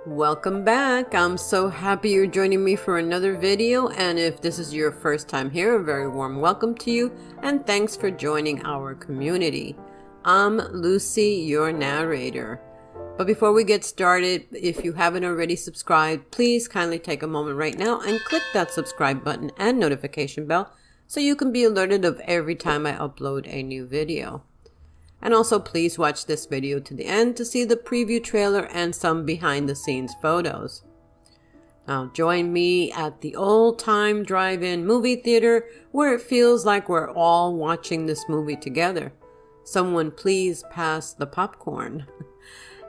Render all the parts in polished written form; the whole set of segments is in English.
Welcome back. I'm so happy you're joining me for another video, and if this is your first time here, a very warm welcome to you and thanks for joining our community. I'm Lucy, your narrator. But before we get started, if you haven't already subscribed, please kindly take a moment right now and click that subscribe button and notification bell so you can be alerted of every time I upload a new video. And also please watch this video to the end to see the preview trailer and some behind the scenes photos. Now join me at the old time drive-in movie theater where it feels like we're all watching this movie together. Someone please pass the popcorn.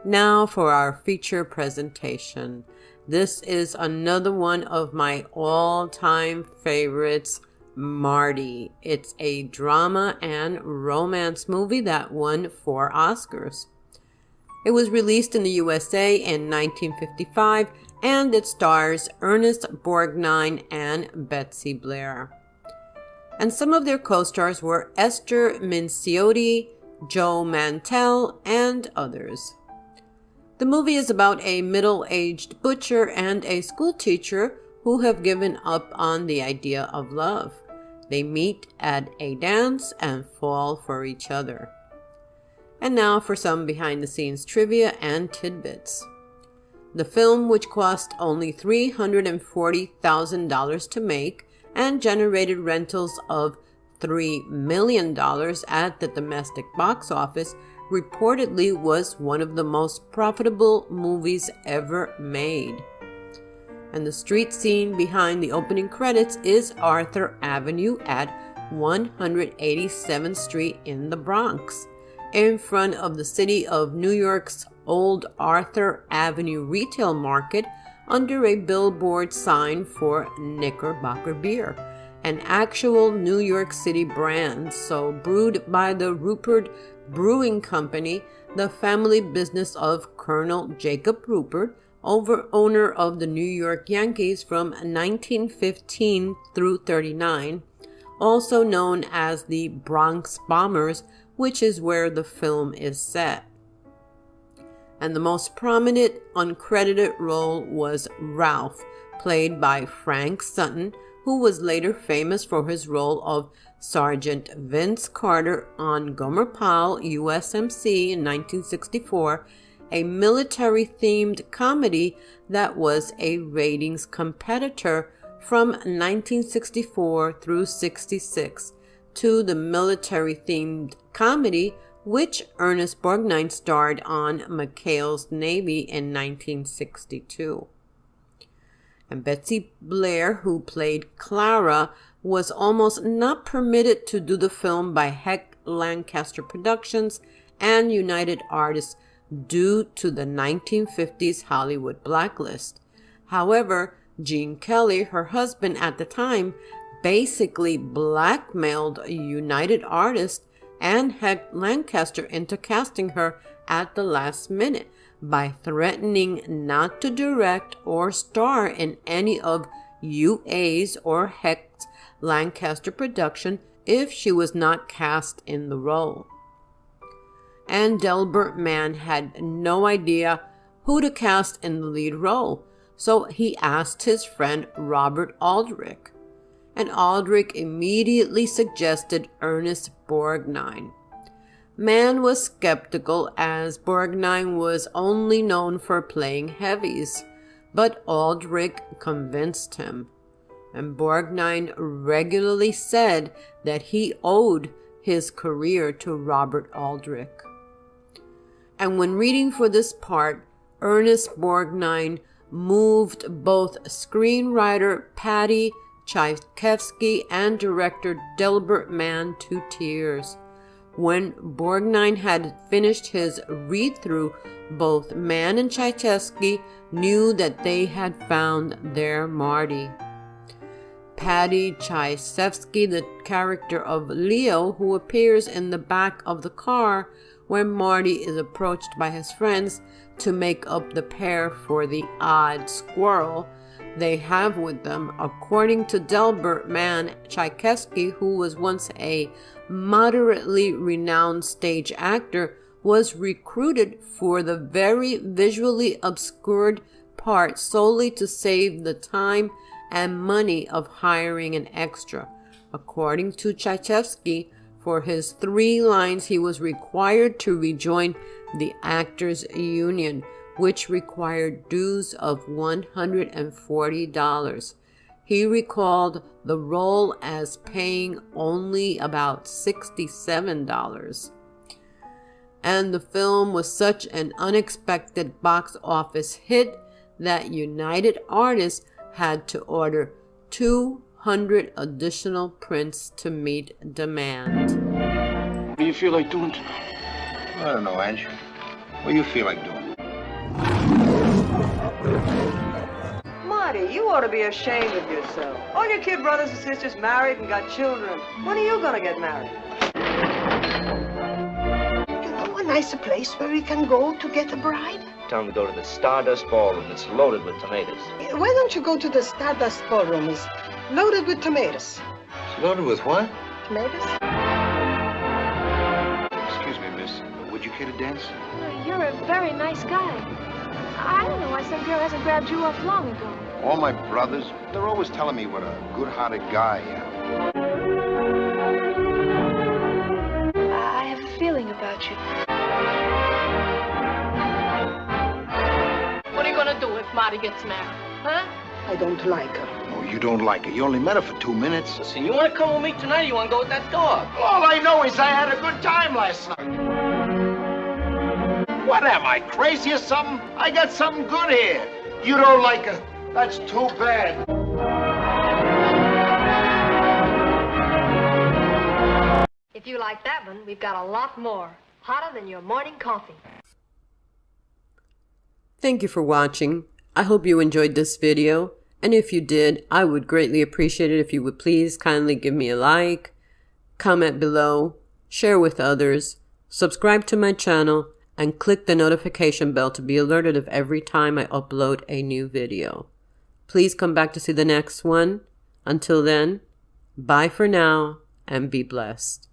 Now for our feature presentation. This is another one of my all-time favorites, Marty. It's a drama and romance movie that won 4 Oscars. It was released in the USA in 1955 and it stars Ernest Borgnine and Betsy Blair. And some of their co-stars were Esther Minciotti, Joe Mantell, and others. The movie is about a middle-aged butcher and a schoolteacher who have given up on the idea of love. They meet at a dance and fall for each other. And now for some behind-the-scenes trivia and tidbits. The film, which cost only $340,000 to make and generated rentals of $3 million at the domestic box office, reportedly was one of the most profitable movies ever made. And the street scene behind the opening credits is Arthur Avenue at 187th Street in the Bronx, in front of the city of New York's old Arthur Avenue retail market, under a billboard sign for Knickerbocker beer, an actual New York City brand, so brewed by the Rupert Brewing Company, the family business of Colonel Jacob Rupert, owner of the New York Yankees from 1915 through 39, also known as the Bronx Bombers, which is where the film is set. And the most prominent uncredited role was Ralph, played by Frank Sutton, who was later famous for his role of Sergeant Vince Carter on Gomer Pyle USMC in 1964, a military-themed comedy that was a ratings competitor from 1964 through 66 to the military-themed comedy which Ernest Borgnine starred on McHale's Navy in 1962. And Betsy Blair, who played Clara, was almost not permitted to do the film by Heck Lancaster Productions and United Artists due to the 1950s Hollywood blacklist. However, Gene Kelly, her husband at the time, basically blackmailed United Artists and Heck Lancaster into casting her at the last minute by threatening not to direct or star in any of UA's or Heck Lancaster production if she was not cast in the role. And Delbert Mann had no idea who to cast in the lead role, so he asked his friend Robert Aldrich. And Aldrich immediately suggested Ernest Borgnine. Mann was skeptical as Borgnine was only known for playing heavies, but Aldrich convinced him. And Borgnine regularly said that he owed his career to Robert Aldrich. And when reading for this part, Ernest Borgnine moved both screenwriter Paddy Chayefsky and director Delbert Mann to tears. When Borgnine had finished his read-through, both Mann and Chayefsky knew that they had found their Marty. Paddy Chayefsky, the character of Leo, who appears in the back of the car when Marty is approached by his friends to make up the pair for the odd squirrel they have with them, according to Delbert Mann. Chayefsky, who was once a moderately renowned stage actor, was recruited for the very visually obscured part solely to save the time and money of hiring an extra. According to Tchaikovsky, for his 3 lines, he was required to rejoin the Actors Union, which required dues of $140. He recalled the role as paying only about $67. And the film was such an unexpected box office hit that United Artists had to order 200 additional prints to meet demand. What do you feel like doing tonight? I don't know, Ange. What do you feel like doing? Marty, you ought to be ashamed of yourself. All your kid brothers and sisters married and got children. When are you gonna get married? You know a nicer place where we can go to get a bride? Tell them to go to the Stardust Ballroom. It's loaded with tomatoes. Why don't you go to the Stardust Ballroom? It's loaded with tomatoes. It's loaded with what? Tomatoes? Excuse me, miss. Would you care to dance? You're a very nice guy. I don't know why some girl hasn't grabbed you up long ago. All my brothers, they're always telling me what a good-hearted guy I am. I have a feeling about you. What are you gonna do if Marty gets married, huh? I don't like her. Oh, you don't like her. You only met her for 2 minutes. Listen, you want to come with me tonight or you want to go with that dog? All I know is I had a good time last night. What am I, crazy or something? I got something good here. You don't like her. That's too bad. If you like that one, we've got a lot more. Hotter than your morning coffee. Thank you for watching. I hope you enjoyed this video. And if you did, I would greatly appreciate it if you would please kindly give me a like, comment below, share with others, subscribe to my channel, and click the notification bell to be alerted of every time I upload a new video. Please come back to see the next one. Until then, bye for now and be blessed.